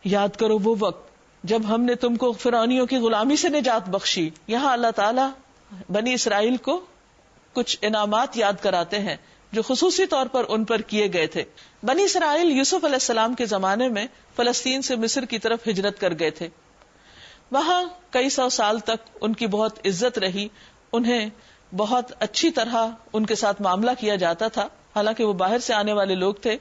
یاد کرو وہ وقت جب ہم نے تم کو فرعونیوں کی غلامی سے نجات بخشی. یہاں اللہ تعالیٰ بنی اسرائیل کو کچھ انعامات یاد کراتے ہیں جو خصوصی طور پر ان پر کیے گئے تھے. بنی اسرائیل یوسف علیہ السلام کے زمانے میں فلسطین سے مصر کی طرف ہجرت کر گئے تھے. وہاں کئی سو سال تک ان کی بہت عزت رہی، انہیں بہت اچھی طرح ان کے ساتھ معاملہ کیا جاتا تھا، حالانکہ وہ باہر سے آنے والے لوگ تھے.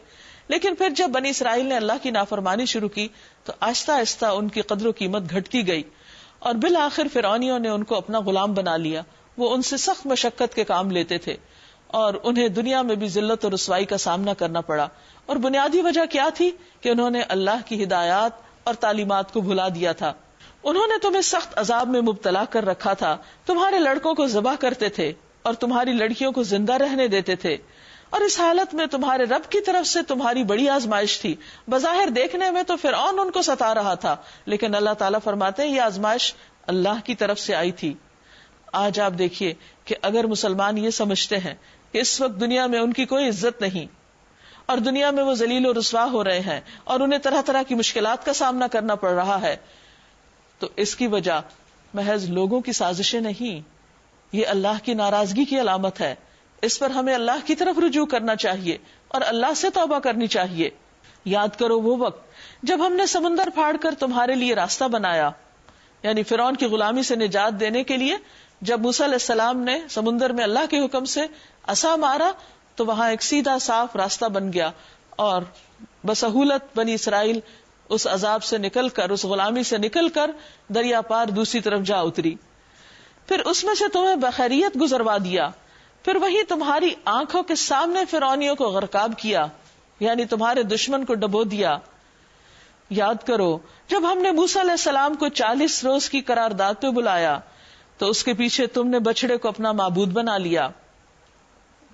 لیکن پھر جب بنی اسرائیل نے اللہ کی نافرمانی شروع کی تو آہستہ آہستہ ان کی قدر و قیمت گھٹتی گئی، اور بالآخر فرعونیوں نے ان کو اپنا غلام بنا لیا. وہ ان سے سخت مشقت کے کام لیتے تھے اور انہیں دنیا میں بھی ذلت اور رسوائی کا سامنا کرنا پڑا. اور بنیادی وجہ کیا تھی کہ انہوں نے اللہ کی ہدایات اور تعلیمات کو بھلا دیا تھا. انہوں نے تمہیں سخت عذاب میں مبتلا کر رکھا تھا. تمہارے لڑکوں کو ذبح کرتے تھے اور تمہاری لڑکیوں کو زندہ رہنے دیتے تھے، اور اس حالت میں تمہارے رب کی طرف سے تمہاری بڑی آزمائش تھی. بظاہر دیکھنے میں تو فرعون ان کو ستا رہا تھا، لیکن اللہ تعالیٰ فرماتے ہیں یہ آزمائش اللہ کی طرف سے آئی تھی. آج آپ دیکھیے کہ اگر مسلمان یہ سمجھتے ہیں کہ اس وقت دنیا میں ان کی کوئی عزت نہیں اور دنیا میں وہ ذلیل و رسوا ہو رہے ہیں اور انہیں طرح طرح کی مشکلات کا سامنا کرنا پڑ رہا ہے، تو اس کی وجہ محض لوگوں کی سازشیں نہیں، یہ اللہ کی ناراضگی کی علامت ہے. اس پر ہمیں اللہ کی طرف رجوع کرنا چاہیے اور اللہ سے توبہ کرنی چاہیے. یاد کرو وہ وقت جب ہم نے سمندر پھاڑ کر تمہارے لیے راستہ بنایا، یعنی فرعون کی غلامی سے نجات دینے کے لیے. جب موسیٰ علیہ السلام نے سمندر میں اللہ کے حکم سے عصا مارا تو وہاں ایک سیدھا صاف راستہ بن گیا، اور بسہولت بنی اسرائیل اس عذاب سے نکل کر، اس غلامی سے نکل کر دریا پار دوسری طرف جا اتری. پھر اس میں سے تمہیں بخیریت گزروا دیا. پھر وہی تمہاری آنکھوں کے سامنے فرعونیوں کو غرقاب کیا، یعنی تمہارے دشمن کو ڈبو دیا. یاد کرو جب ہم نے موسیٰ علیہ السلام کو 40 روز کی قرارداد پہ بلایا تو اس کے پیچھے تم نے بچڑے کو اپنا معبود بنا لیا.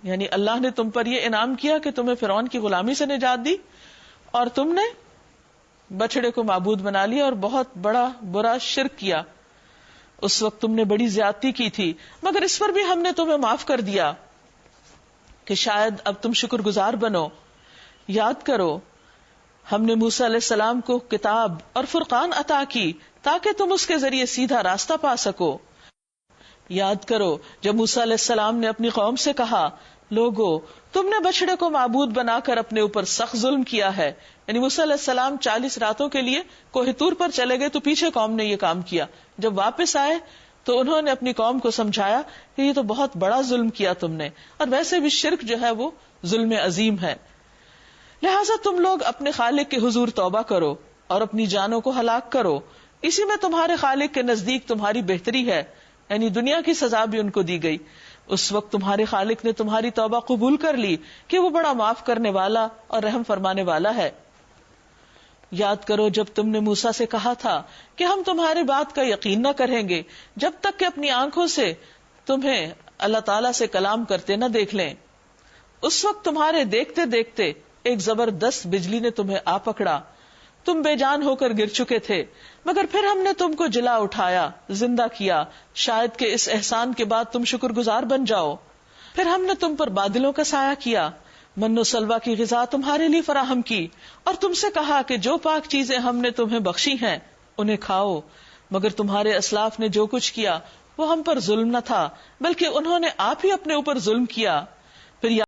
یعنی اللہ نے تم پر یہ انعام کیا کہ تمہیں فرعون کی غلامی سے نجات دی، اور تم نے بچڑے کو معبود بنا لیا اور بہت بڑا برا شرک کیا. اس وقت تم نے بڑی زیادتی کی تھی، مگر اس پر بھی ہم نے تمہیں معاف کر دیا کہ شاید اب تم شکر گزار بنو. یاد کرو ہم نے موسیٰ علیہ السلام کو کتاب اور فرقان عطا کی تاکہ تم اس کے ذریعے سیدھا راستہ پا سکو. یاد کرو جب موسیٰ علیہ السلام نے اپنی قوم سے کہا لوگو تم نے بچڑے کو معبود بنا کر اپنے اوپر سخت ظلم کیا ہے. یعنی موسیٰ علیہ السلام 40 راتوں کے لیے کوہ طور پر چلے گئے تو پیچھے قوم نے یہ کام کیا. جب واپس آئے تو انہوں نے اپنی قوم کو سمجھایا کہ یہ تو بہت بڑا ظلم کیا تم نے، اور ویسے بھی شرک جو ہے وہ ظلم عظیم ہے. لہٰذا تم لوگ اپنے خالق کے حضور توبہ کرو اور اپنی جانوں کو ہلاک کرو، اسی میں تمہارے خالق کے نزدیک تمہاری بہتری ہے. یعنی دنیا کی سزا بھی ان کو دی گئی. اس وقت تمہارے خالق نے تمہاری توبہ قبول کر لی کہ وہ بڑا معاف کرنے والا اور رحم فرمانے والا ہے. یاد کرو جب تم نے موسیٰ سے کہا تھا کہ ہم تمہاری بات کا یقین نہ کریں گے جب تک کہ اپنی آنکھوں سے تمہیں اللہ تعالیٰ سے کلام کرتے نہ دیکھ لیں. اس وقت تمہارے دیکھتے دیکھتے ایک زبردست بجلی نے تمہیں آ پکڑا، تم بے جان ہو کر گر چکے تھے، مگر پھر ہم نے تم کو جلا اٹھایا، زندہ کیا، شاید کہ اس احسان کے بعد تم شکر گزار بن جاؤ. پھر ہم نے تم پر بادلوں کا سایہ کیا، من و سلوہ کی غذا تمہارے لیے فراہم کی، اور تم سے کہا کہ جو پاک چیزیں ہم نے تمہیں بخشی ہیں انہیں کھاؤ. مگر تمہارے اسلاف نے جو کچھ کیا وہ ہم پر ظلم نہ تھا، بلکہ انہوں نے آپ ہی اپنے اوپر ظلم کیا. پھر